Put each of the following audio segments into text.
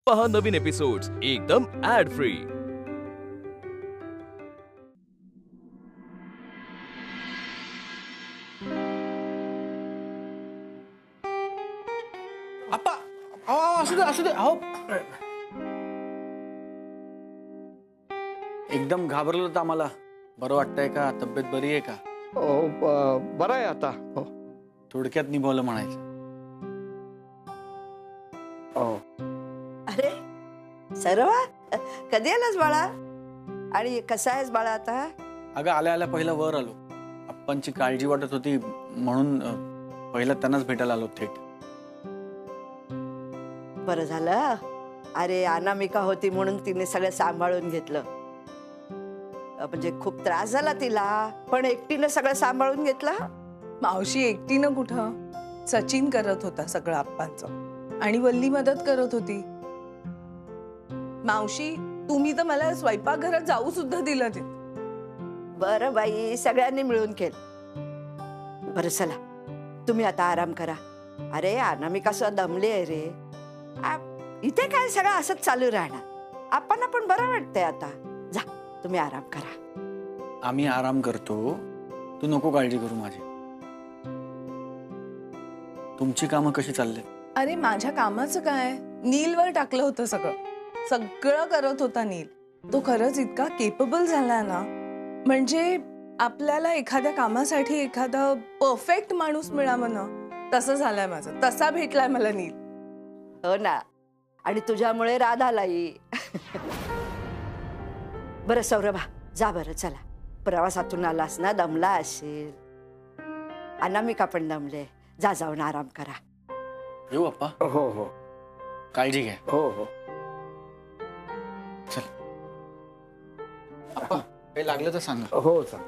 पहा नवीन एपिसोड्स एकदम add free. आप्पा असू दे अहो एकदम घाबरलो तर आम्हाला बरं वाटतंय का? तब्येत बरी आहे का? बरं आहे आता. हो थोडक्यात निभावलं म्हणायचं. हो अरे सर्वा, कधी आलास बाळा? आणि कसा आहेस बाळा आता? अगं आल्या आल्या पहिला वर आलो. आप्पांची काळजी वाटत होती म्हणून पहिला त्यांनाच भेटायला आलो थेट. बरं झालं. अरे अनामिका होती म्हणून तिने सगळं सांभाळून घेतलं. म्हणजे खूप त्रास झाला तिला, पण एकटीनं सगळं सांभाळून घेतलं. मावशी एकटीनं कुठं, सचिन करत होता सगळं आप्पांचं आणि वल्ली मदत करत होती. मावशी तुम्ही तर मला स्वयंपाकघरात जाऊ सुद्धा दिलं ते. बरं बाई, सगळ्यांनी मिळून केलं. बरं चला, तुम्ही आता आराम करा. अरे अनामिका सुद्धा दमली आहे रे. इथे काय सगळं असंच चालू राहणार. आपण बरं वाटतंय आता. जा तुम्ही आराम करा. आम्ही आराम करतो, तू नको काळजी करू माझी. तुमची कामं कशी चालले? अरे माझ्या कामाचं काय, नीलवर टाकलं होतं सगळं करत होता नील. तो खरंच इतका केपेबल झाला ना, म्हणजे आपल्याला एखाद्या कामासाठी एखादा परफेक्ट माणूस मिळावं ना, तसं झालंय माझं. तसा भेटलाय मला नील. हो ना, आणि तुझ्यामुळे राधालाही. बरं सौरभा, जा बरं चला. प्रवासातून आलास ना, दमला असेल. अनामिका पण दमले. जा जाऊन आराम करा. येऊ अप्पा? हो हो काळजी घ्या. हो हो चल अप्पा, काही लागलं तर सांगा. हो चल.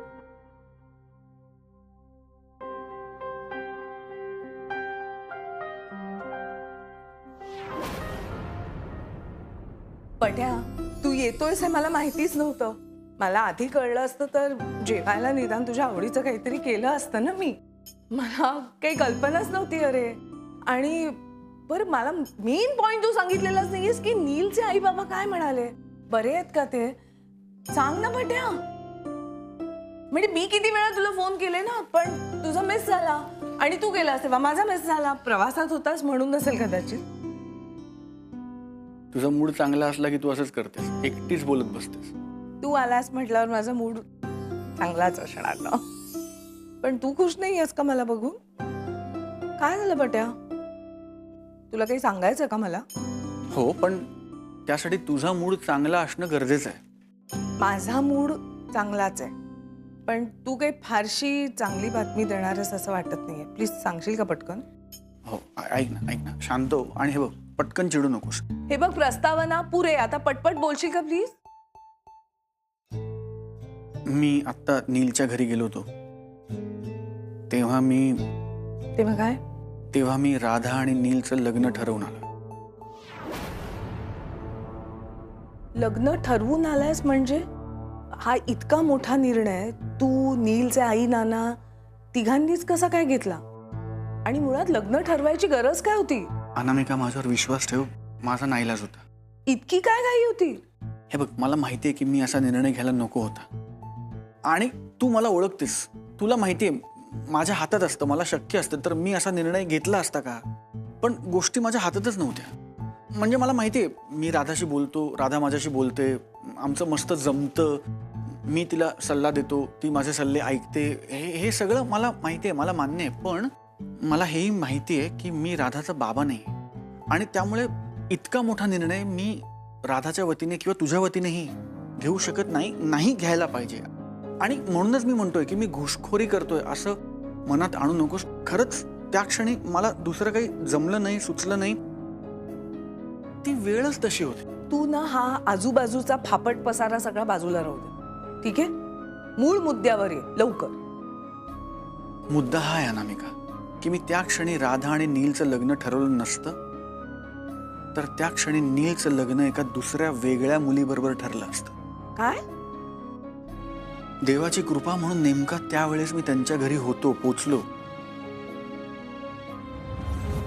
पट्या, तू येतोयस हे मला माहितीच नव्हतं. मला आधी कळलं असतं तर जेवायला निदान तुझ्या आवडीचं काहीतरी केलं असतं ना मी. मला काही कल्पनाच नव्हती अरे. आणि बरं, मला मेन पॉइंट तू सांगितलेलाच नाहीयेस की नीलचे आई बाबा काय म्हणाले. बरे आहेत का ते? सांग ना पट्या. म्हणजे मी किती वेळा तुला फोन केले ना, पण तुझा मिस झाला. आणि तू गेलास तेव्हा माझा मिस झाला. प्रवासात होतास म्हणून नसेल कदाचित. तुझा मूड चांगला असला की तू असंच करतेस, एकटीच बोलत बसतेस. तू आलास म्हटल्यावर माझा मूड चांगलाच असणार ना. पण तू खुश नाही आहेस का मला बघून? काय झालं बट्या? तुला काही सांगायचं का मला? हो, पण त्यासाठी तुझा मूड चांगला असणं गरजेचं आहे. माझा मूड चांगलाच आहे, पण तू काही फारशी चांगली बातमी देणार आहेस असं वाटत नाहीये. प्लीज सांगशील का पटकन? हो, ऐक ना, शांत हो. आणि हे बघ, पटकन चिडू नकोस. हे बघ, प्रस्तावना पुरे. आता पटपट बोलशील का प्लीज? मी आत्ता नीलच्या घरी गेलो होतो. तेव्हा मी राधा आणि नीलचं लग्न ठरवून आलो. लग्न ठरवून आलायस म्हणजे? हा इतका मोठा निर्णय तू, नीलचे आई नाना तिघांनीच कसा काय घेतला? आणि मुळात लग्न ठरवायची गरज काय होती? अनामिका, माझ्यावर विश्वास ठेव. माझा नाईलाज होता. इतकी काय घाई होती? हे बघ, मला माहितीये की मी असा निर्णय घ्यायला नको होता. आणि तू मला ओळखतेस. तुला माहितीये माझ्या हातात असतं, मला शक्य असतं तर मी असा निर्णय घेतला असता का? पण गोष्टी माझ्या हातातच नव्हत्या. म्हणजे मला माहितीये मी राधाशी बोलतो, राधा माझ्याशी बोलते, आमचं मस्त जमतं. मी तिला सल्ला देतो, ती माझे सल्ले ऐकते. हे सगळं मला माहितीये, मला मान्य आहे. पण मला हेही माहितीये की मी राधाचा बाबा नाही. आणि त्यामुळे इतका मोठा निर्णय मी राधाच्या वतीने किंवा तुझ्या वतीनेही घेऊ शकत नाही घ्यायला पाहिजे. आणि म्हणूनच मी म्हणतोय की मी घुसखोरी करतोय असं मनात आणू नकोस. खरंच त्या क्षणी मला दुसरं काही जमलं नाही, सुचलं नाही. ती वेळच तशी होती. तू ना हा आजूबाजूचा फापट पसारा सगळा बाजूला राहू दे, ठीक आहे? मूळ मुद्द्यावर ये लवकर. मुद्दा हा आहे अनामिका की मी त्या क्षणी राधा आणि नीलचं लग्न ठरवलं नसतं तर त्या क्षणी नीलचं लग्न एका दुसऱ्या वेगळ्या मुलीबरोबर ठरलं असतं. काय? देवाची कृपा म्हणून नेमका त्यावेळेस मी त्यांच्या घरी होतो, पोचलो.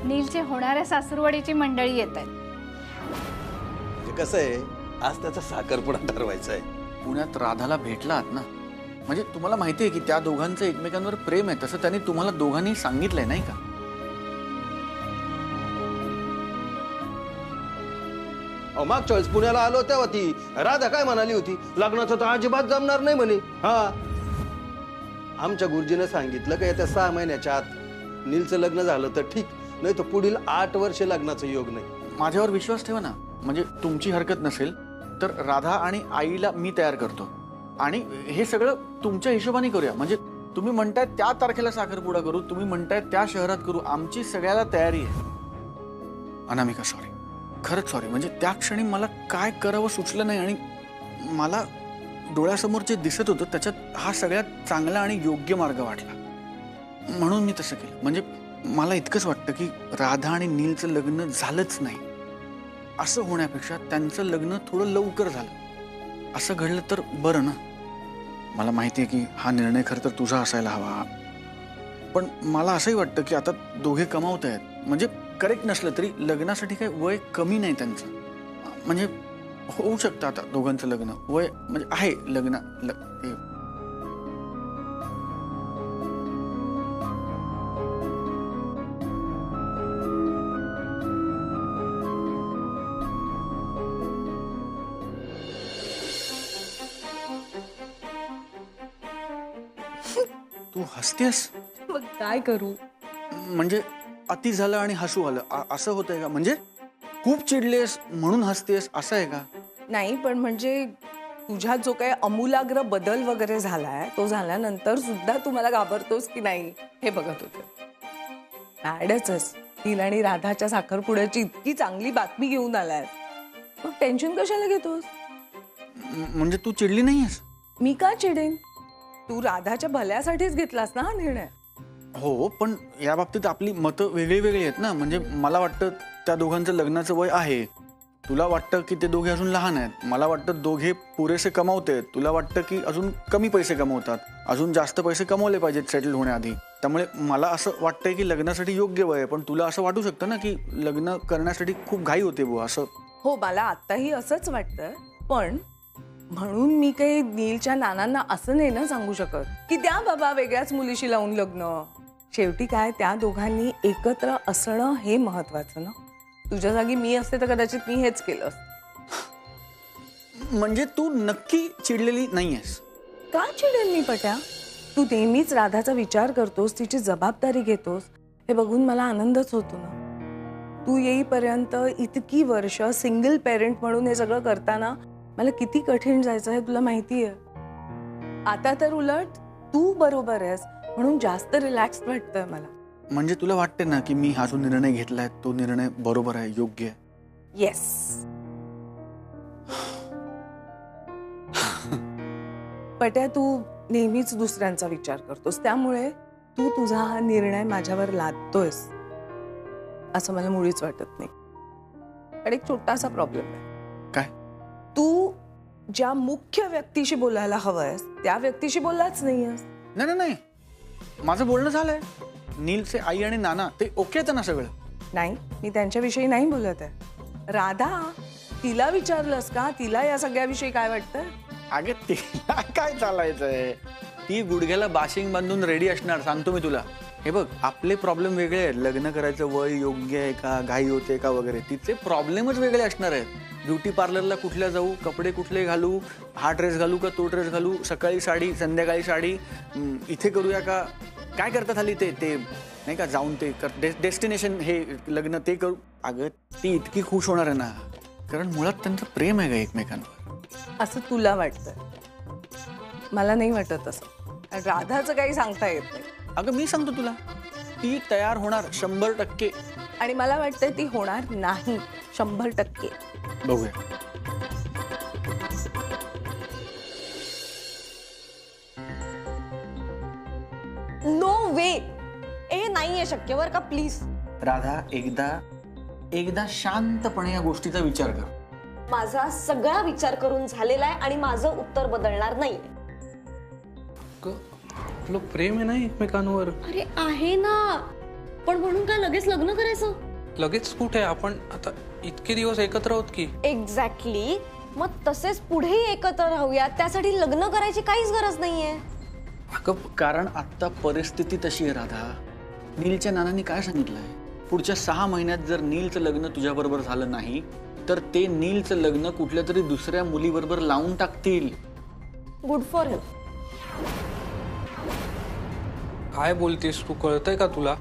नीलचे होणाऱ्या सासूरवाडीची मंडळी येत आहेत. ते कसं आहे, आज त्याचा साखरपुडा ठरवायचा आहे. पुण्यात राधाला भेटला आहात ना, म्हणजे तुम्हाला माहिती आहे की त्या दोघांचं एकमेकांवर प्रेम आहे, तसं त्यांनी तुम्हाला दोघांनी सांगितलंय नाही का? मागच्या वेळेस पुण्याला आलो तेव्हा ती राधा काय म्हणाली होती, लग्नाचं तर अजिबात जमणार नाही म्हणे. हा, आमच्या गुरुजीने सांगितलं की येत्या 6 महिन्याच्या आत नीलचं लग्न झालं तर ठीक, नाही तर पुढील 8 वर्ष लग्नाचा योग नाही. माझ्यावर विश्वास ठेवा ना, म्हणजे तुमची हरकत नसेल तर राधा आणि आईला मी तयार करतो आणि हे सगळं तुमच्या हिशोबाने करूया. म्हणजे तुम्ही म्हणताय त्या तारखेला साखरपुडा करू, तुम्ही म्हणताय त्या शहरात करू, आमची सगळ्याला तयारी आहे. अनामिका सॉरी, खरंच सॉरी. म्हणजे त्या क्षणी मला काय करावं सुचलं नाही आणि मला डोळ्यासमोर जे दिसत होतं त्याच्यात हा सगळ्यात चांगला आणि योग्य मार्ग वाटला, म्हणून मी तसं केलं. म्हणजे मला इतकंच वाटतं की राधा आणि नीलचं लग्न झालंच नाही, असं होण्यापेक्षा त्यांचं लग्न थोडं लवकर झालं असं घडलं तर बरं ना. मला माहिती आहे की हा निर्णय खरं तर तुझा असायला हवा, पण मला असंही वाटतं की आता दोघे कमावत आहेत, म्हणजे करेक्ट नसलं तरी लग्नासाठी काही वय कमी नाही त्यांचं. म्हणजे होऊ शकतं आता दोघांचं लग्न, वय म्हणजे आहे लग्न तू हसतेस? मग काय करू? म्हणजे अति झालं आणि हसू आलं असं होतंय का? म्हणजे खूप चिडलेस म्हणून हसतेस असं आहे का? नाही, पण म्हणजे तुझ्यात जो काही अमूलाग्र बदल वगैरे झालाय तो झाल्यानंतर सुद्धा तू मला घाबरतोस की नाही हे बघत होते. ऍडच नील आणि राधाच्या साखरपुड्याची इतकी चांगली बातमी घेऊन आलाय, मग टेन्शन कशाला घेतोस? म्हणजे तू चिडली नाहीयेस? मी का चिडेन? तू राधाच्या भल्यासाठीच घेतलास ना हा निर्णय. हो, पण या बाबतीत आपली मतं वेगळी वेगळी आहेत ना. म्हणजे मला वाटतं त्या दोघांचं लग्नाचं वय आहे, तुला वाटतं की ते दोघे अजून लहान आहेत, मला वाटतं दोघे पुरेसे कमावतेत, तुला वाटतं की अजून कमी पैसे कमवतात, अजून जास्त पैसे कमवले पाहिजेत सेटल होण्याआधी. त्यामुळे मला असं वाटतंय की लग्नासाठी योग्य वय आहे, पण तुला असं वाटू शकतं ना की लग्न करण्यासाठी खूप घाई होते बुवा असं. हो, मला आत्ताही असंच वाटतं, पण म्हणून मी काही नीलच्या नानांना असं नाही ना सांगू शकत की त्या बाबा वेगळ्याच मुलीशी लावून लग्न. शेवटी काय, त्या दोघांनी एकत्र असणं हे महत्वाचं ना. तुझ्या जागी मी असते तर कदाचित मी हेच केलं असतं. म्हणजे तू नक्की चिडलेली नाहीयेस? का चिडेल मी पट्या? तू नेहमीच राधाचा विचार करतोस, तिची जबाबदारी घेतोस, हे बघून मला आनंदच होतो ना. तू येईपर्यंत इतकी वर्ष सिंगल पेरेंट म्हणून हे सगळं करताना मला किती कठीण जायचं हे तुला माहिती आहे. आता तर उलट तू बरोबर आहेस म्हणून जास्त रिलॅक्स वाटतंय मला. म्हणजे तुला वाटते ना की मी हा जो निर्णय घेतलाय तो निर्णय बरोबर आहे, योग्य आहे? येस. पट्या, तू नेहमीच दुसऱ्यांचा विचार करतोस, त्यामुळे तू तुझा हा निर्णय माझ्यावर लादतोयस असं मला मुळीच वाटत नाही. पण एक छोटासा प्रॉब्लेम आहे. काय? तू ज्या मुख्य व्यक्तीशी बोलायला हवंयस त्या व्यक्तीशी बोललाच नाहीयस. नाही नाही, माझं बोलणं झालंय. नीलचे आई आणि नाना ते ओके आहेत ना सगळं? नाही, मी त्यांच्याविषयी नाही बोलत आहे. राधा, तिला विचारलंस का तिला या सगळ्याविषयी काय वाटतं? अगे तिला काय चालायचंय, ती गुडघ्याला बाशिंग बांधून रेडी असणार, सांगतो मी तुला. हे बघ, आपले प्रॉब्लेम वेगळे आहेत. लग्न करायचं वय योग्य आहे का, घाई होते का वगैरे, तिचे प्रॉब्लेमच वेगळे असणार आहेत. ब्युटी पार्लरला कुठल्या जाऊ, कपडे कुठले घालू, हा ड्रेस घालू का तो ड्रेस घालू, सकाळी साडी संध्याकाळी साडी, इथे करूया का, काय करतात हल्ली ते नाही का, जाऊन ते डेस्टिनेशन हे लग्न ते करू. अगं ती इतकी खुश होणार आहे ना, कारण मुळात त्यांचं प्रेम आहे का एकमेकांवर. असं तुला वाटतंय, मला नाही वाटत असं. राधाचं काही सांगता येत नाही. अगं मी सांगतो तुला, ती तयार होणार 100%. आणि मला वाटतंय ती होणार नाही 100%. बघूया. नो वे, हे नाहीये शक्य बरं का, प्लीज. राधा, एकदा शांतपणे या गोष्टीचा विचार कर. माझा सगळा विचार करून झालेला आहे आणि माझं उत्तर बदलणार नाही. आपलं प्रेम आहे ना एकमेकांवर. अरे आहे ना, पण म्हणून काय लगेच लग्न करायचं? लगेच कुठे, आपण आता इतके दिवस एकत्र आहोत की. एक्झॅक्टली. मग तसेच पुढेही एकत्र राहूया. त्यासाठी लग्न करायची काहीच गरज नाहीये. अगं कारण आत्ता परिस्थिती तशी आहे राधा. नीलच्या नानांनी काय सांगितलंय, पुढच्या 6 महिन्यात जर नीलचं लग्न तुझ्याबरोबर झालं नाही तर ते नीलचं लग्न कुठल्या तरी दुसऱ्या मुलीबरोबर लावून टाकतील. गुड फॉर हिम. काय बोलतेस तू, कळतंय का तुला?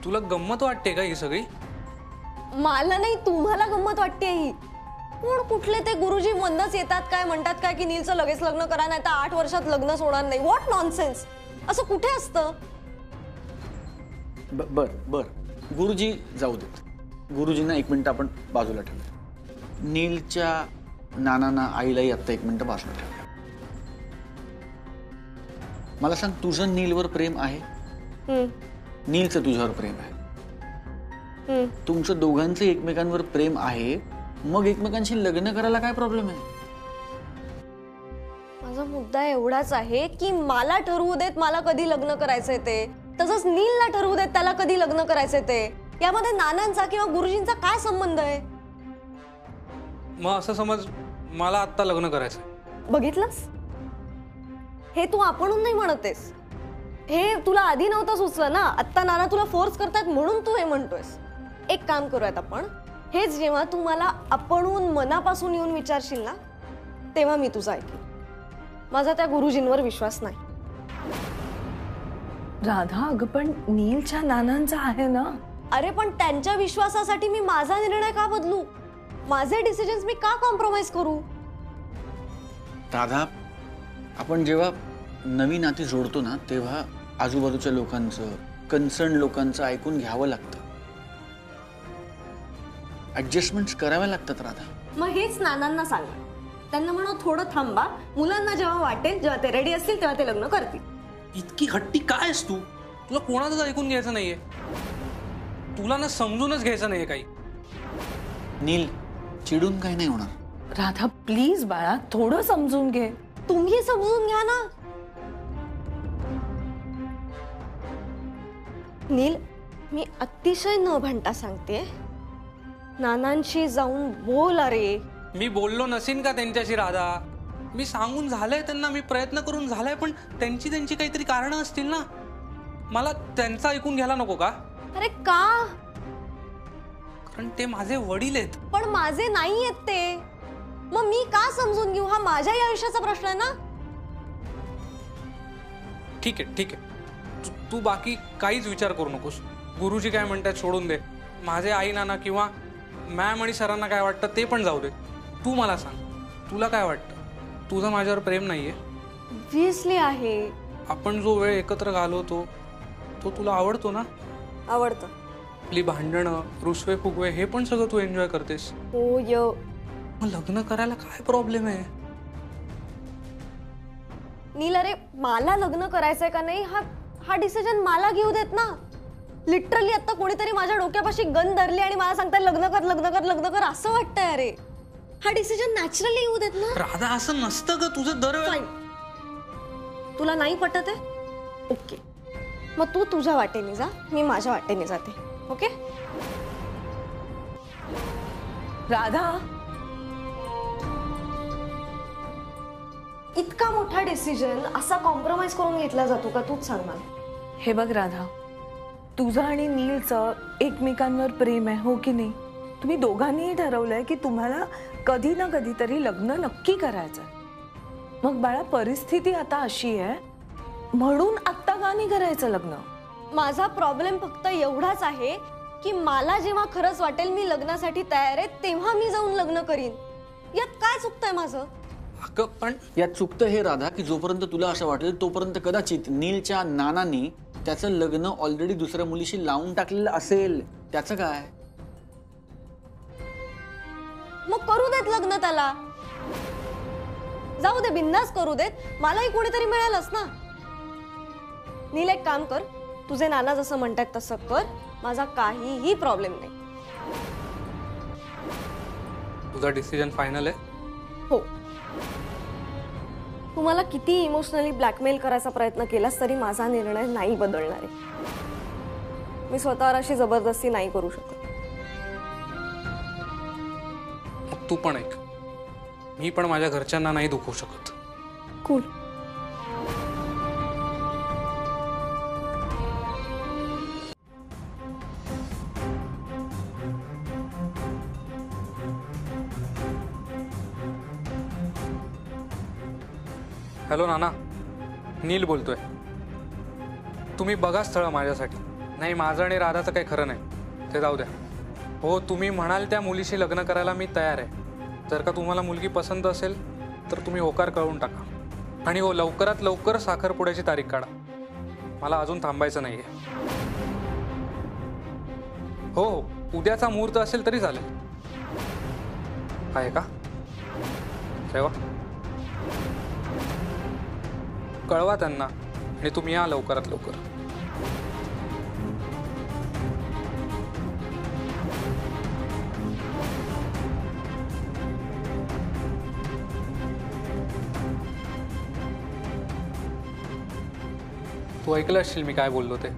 तुला गंमत वाटते का ही सगळी? मला नाही, तुम्हाला गंमत वाटते ही. कोण कुठले ते गुरुजी मंदच येतात काय, म्हणतात काय की नीलचं लगेच लग्न करा नाही तर 8 वर्षात लग्न होणार नाही. What nonsense. असं कुठे असतं? बर बर गुरुजी जाऊ देत. गुरुजींना 1 मिनिट आपण बाजूला ठेवूया. नीलच्या नानांना आईलाही आत्ता 1 मिनिट बाजूला ठेवूया. मला सांग, तुझं नीलवर प्रेम आहे? नीलचं तुझ्यावर प्रेम आहे? तुमचं दोघांचं एकमेकांवर प्रेम आहे, मग एकमेकांशी लग्न करायला काय प्रॉब्लेम आहे? माझा मुद्दा एवढाच आहे की मला ठरवू देत मला कधी लग्न करायचंय ते, तसंच नीलला ठरवू देत त्याला कधी लग्न करायचंय ते. यामध्ये नानांचा किंवा गुरुजींचा काय संबंध आहे? मग असं समज मला आत्ता लग्न करायचंय. बघितलंस, हे तू आपणून नाही म्हणतेस. हे तुला आधी नव्हतं सुचलं ना, आत्ता नाना तुला फोर्स करतात म्हणून तू हे म्हणतोयस. एक काम करूयात आपण, हेच जेव्हा तू मला आपणून मनापासून येऊन विचारशील ना तेव्हा मी तुझं ऐकेन. माझा त्या गुरुजींवर विश्वास नाही. राधा, अगं पण नीलच्या नानांचा आहे ना. अरे पण त्यांच्या विश्वासासाठी मी माझा निर्णय का बदलू? माझे डिसिजन्स मी का कॉम्प्रोमाइज करू? राधा, आपण जेव्हा नवी नाती जोडतो ना तेव्हा आजूबाजूच्या लोकांचं, कन्सर्न लोकांचं ऐकून घ्यावं लागतं. ऍडजस्टमेंट्स कराव्या लागतात राधा. मग हेच नानांना सांगा. त्यांना म्हणा थोडं थांबा, मुलांना जेव्हा वाटेल, जेव्हा ते रेडी असतील तेव्हा ते लग्न करतील. इतकी हट्टी काय आहेस तू? तुला कोणाचंच ऐकून घ्यायचं नाहीये. तुला ना समजूनच घ्यायचं नाहीये काही. नील, चिडून काही नाही होणार. राधा प्लीज बाळा, थोडं समजून घे. तुम्ही समजून घ्या ना. नील, मी अतिशय न भांडता सांगते, नानांशी जाऊन बोल. अरे मी बोललो नसीन का त्यांच्याशी राधा? मी सांगून झालंय त्यांना, मी प्रयत्न करून झालाय, पण त्यांची काहीतरी कारणं असतील ना. मला त्यांचं ऐकून घ्यायला नको का? अरे का? कारण ते माझे वडील आहेत. पण माझे नाही आहेत ते. मग मी का समजून घेऊ? हा माझ्याही आयुष्याचा प्रश्न आहे ना. ठीक आहे. तू बाकी काहीच विचार करू नकोस. गुरुजी काय म्हणतात सोडून दे. माझे आई नाना किंवा मॅम आणि सरांना काय वाटतं ते पण जाऊ दे. तू मला सांग, तुला काय वाटतं? तुझं माझ्यावर प्रेम नाहीये? ऑब्व्हियसली आहे. आपण जो वेळ एकत्र घालवतो तो तुला आवडतो ना? आवडतं. आपली भांडणं, रुसवे फुगवे हे पण सगळं तू एन्जॉय करतेस. हो य. मग लग्न करायला काय प्रॉब्लेम आहे? नील, अरे मला लग्न करायचंय का नाही हा डिसिजन मला घेऊ देत ना. लिटरली आता कोणीतरी माझ्या डोक्यापाशी गन धरली आणि मला सांगताय लग्न कर असं वाटतंय. अरे हा डिसिजन नॅचरली येऊ देत ना. राधा, असं नसतं ग तुझं दरवेळेला. तुला नाही पटत आहे? ओके, मग तू तुझ्या वाटेने जा, मी माझ्या वाटेने जाते. ओके राधा, इतका मोठा डिसिजन असा कॉम्प्रोमाइज करून घेतला जातो का? तूच सांग मला. हे बघ राधा, तुझं आणि नीलचं एकमेकांवर प्रेम आहे, हो की नाही? तुम्ही दोघांनीही ठरवलंय की तुम्हाला कधी ना कधीतरी लग्न नक्की करायचंय. मग बाळा, परिस्थिती आता अशी आहे म्हणून आत्ता का नाही करायचं लग्न? माझा प्रॉब्लेम फक्त एवढाच आहे की मला जेव्हा खरंच वाटेल मी लग्नासाठी तयार आहे तेव्हा मी जाऊन लग्न करीन. यात काय चुकतंय माझं? अगं पण यात चुकतं हे राधा की जोपर्यंत तुला असं वाटेल तोपर्यंत कदाचित नीलच्या नानांनी त्याचं लग्न ऑलरेडी दुसऱ्या मुलीशी लावून टाकलेलं असेल. त्याचं काय? मग करू देत लग्न त्याला. जाऊ दे, बिंदास करू देत. मलाही कोणीतरी मिळेलच ना. नील, एक काम कर, तुझे नाना जसं म्हणतात तसं कर. माझा काहीही प्रॉब्लेम नाही. तुझा डिसिजन फायनल आहे? हो. तुम्हाला किती इमोशनली ब्लॅकमेल करायचा प्रयत्न केलास तरी माझा निर्णय नाही बदलणार आहे. मी स्वतःवर अशी जबरदस्ती नाही करू शकत. मग तू पण ऐक, मी पण माझ्या घरच्यांना नाही दुखवू शकत. कूल. हॅलो नाना, नील बोलतोय. तुम्ही बघा स्थळं माझ्यासाठी. नाही, माझं आणि राधाचं काही खरं नाही, ते जाऊ द्या. हो, तुम्ही म्हणाल त्या मुलीशी लग्न करायला मी तयार आहे. जर का तुम्हाला मुलगी पसंत असेल तर तुम्ही होकार कळवून टाका. आणि हो, लवकरात लवकर साखरपुड्याची तारीख काढा. मला अजून थांबायचं नाही आहे. हो हो, उद्याचा मुहूर्त असेल तरी चालेल. आहे का? ठेवा. कळवा त्यांना आणि तुम्ही या लवकरात लवकर. तू ऐकलं असशील मी काय बोललो ते.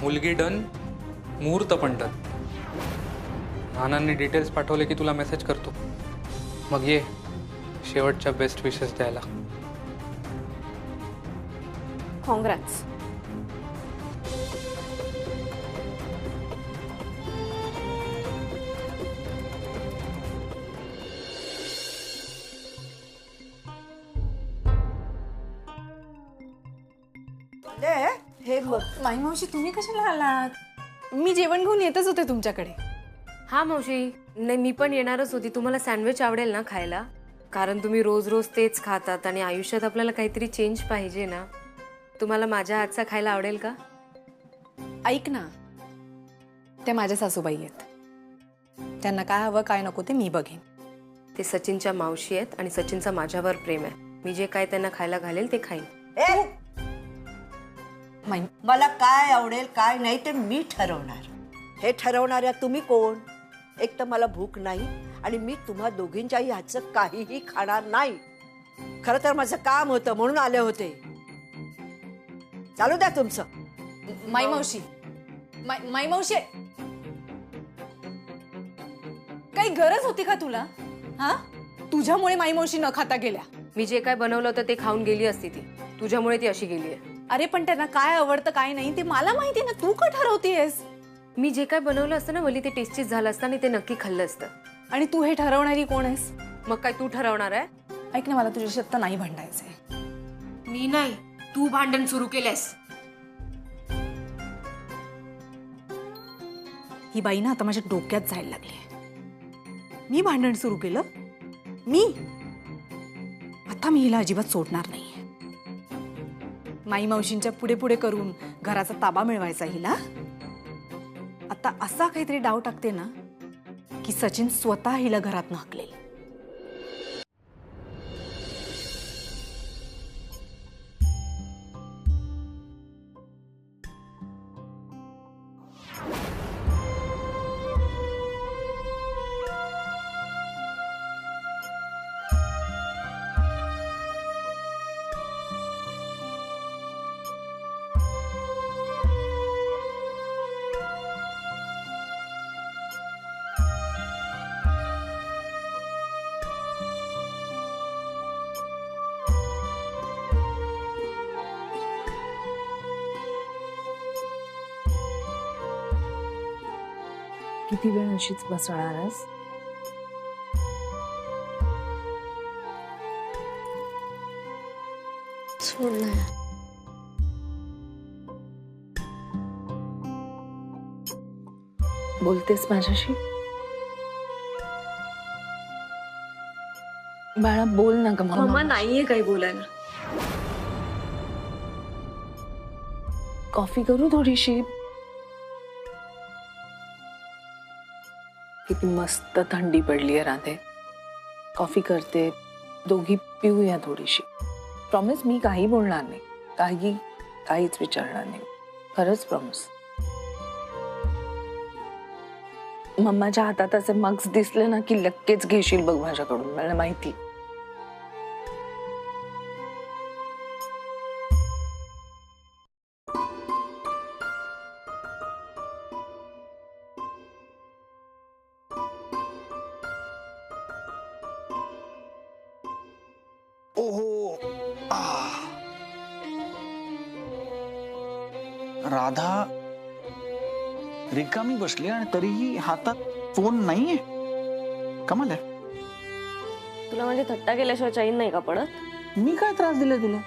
मुलगी डन, मुहूर्त पण डन. नानांनी डिटेल्स पाठवले की तुला मेसेज करतो. मग ये शेवटच्या बेस्ट विशेस द्यायला. कॉंग्रॅट्स. हे बघ. माई मावशी, तुम्ही कशाला आलात? मी जेवण घेऊन येतच होते तुमच्याकडे. हा मावशी, नाही मी पण येणारच होती. तुम्हाला सँडविच आवडेल ना खायला? कारण तुम्ही रोज रोज तेच खातात आणि आयुष्यात आपल्याला काहीतरी चेंज पाहिजे ना. तुम्हाला माझ्या हातचा खायला आवडेल का? ऐक ना, त्या माझ्या सासूबाई आहेत. त्यांना काय हवं काय नको ते मी बघेन. ते सचिनच्या मावशी आहेत आणि सचिनचा माझ्यावर प्रेम आहे. मी जे काय त्यांना खायला घालेल ते खाईन. मला काय आवडेल काय नाही ते मी ठरवणार. हे ठरवणाऱ्या तुम्ही कोण? एक तर मला भूक नाही आणि मी तुम्हा दोघींच्याही हातचं काहीही खाणार नाही. खरं तर माझं काम होतं म्हणून आले होते. चालू द्या तुमचं. माई मावशी, माई मावशी, काही गरज होती का तुला? हा, तुझ्यामुळे माई मावशी न खाता गेल्या. मी जे काय बनवलं होतं ते खाऊन गेली असती ती. तुझ्यामुळे ती अशी गेली आहे. अरे पण त्यांना काय आवडतं काय नाही ते मला माहिती ना. तू का ठरवतेस? मी जे काय बनवलं असतं ना वली, ते टेस्टीच झालं असतं आणि ते नक्की खाल्लं असतं. आणि तू हे ठरवणारी कोण आहेस? मग काय तू ठरवणार आहे? ऐक ना, मला तुझ्याशी आत्ता नाही भांडायचंय. मी नाही, तू भांडण सुरू केलंस. ही बाई ना आता माझ्या डोक्यात जायला लागली. मी भांडण सुरू केलं? मी आता मी हिला अजिबात सोडणार नाही. माई मावशींच्या पुढे पुढे करून घराचा ताबा मिळवायचा हिला. आता असा काहीतरी डाव टाकते ना की सचिन स्वतः हिला घरात हाकलेल. किती वेळ अशीच बसणार आहेस? बोलतेस माझ्याशी? बाळा बोल ना ग. मम्मा नाहीये काही बोलायला. कॉफी करू थोडीशी? किती मस्त थंडी पडली आहे राधे. कॉफी करते, दोघी पिऊया थोडीशी. प्रॉमिस मी काही बोलणार नाही, काहीच विचारणार नाही. खरंच प्रॉमिस. मम्माच्या हातात असे मग्स दिसले ना की लगेच घेशील बघ माझ्याकडून, मला माहिती. ओहो राधा रिकामी बसली आणि तरीही हातात फोन नाहीये. कमाल आहे. तुला माझी थट्टा केल्याशिवाय चैन नाही का पडत? मी काय त्रास दिलाय तुला?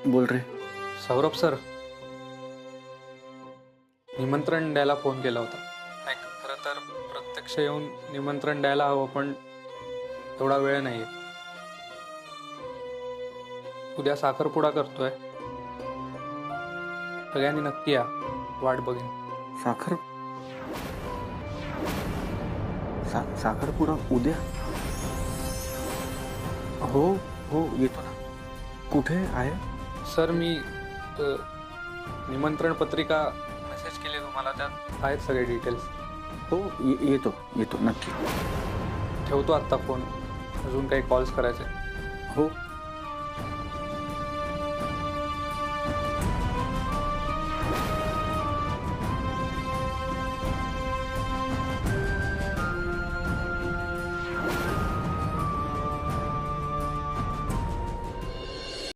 बोल रे. सौरभ सर, निमंत्रण द्यायला फोन केला होता. नाही, खरं तर प्रत्यक्ष येऊन निमंत्रण द्यायला हवं, पण एवढा वेळ नाहीये. उद्या साखरपुडा करतोय, सगळ्यांनी नक्की या, वाट बघेन. साखरपुडा उद्या? हो हो येतो ना. कुठे आहे? सर, मी निमंत्रण पत्रिका मेसेज केली तुम्हाला, त्यात आहेत सगळे डिटेल्स. हो येतो नक्की. ठेवतो आत्ता फोन, अजून काही कॉल्स करायचे. हो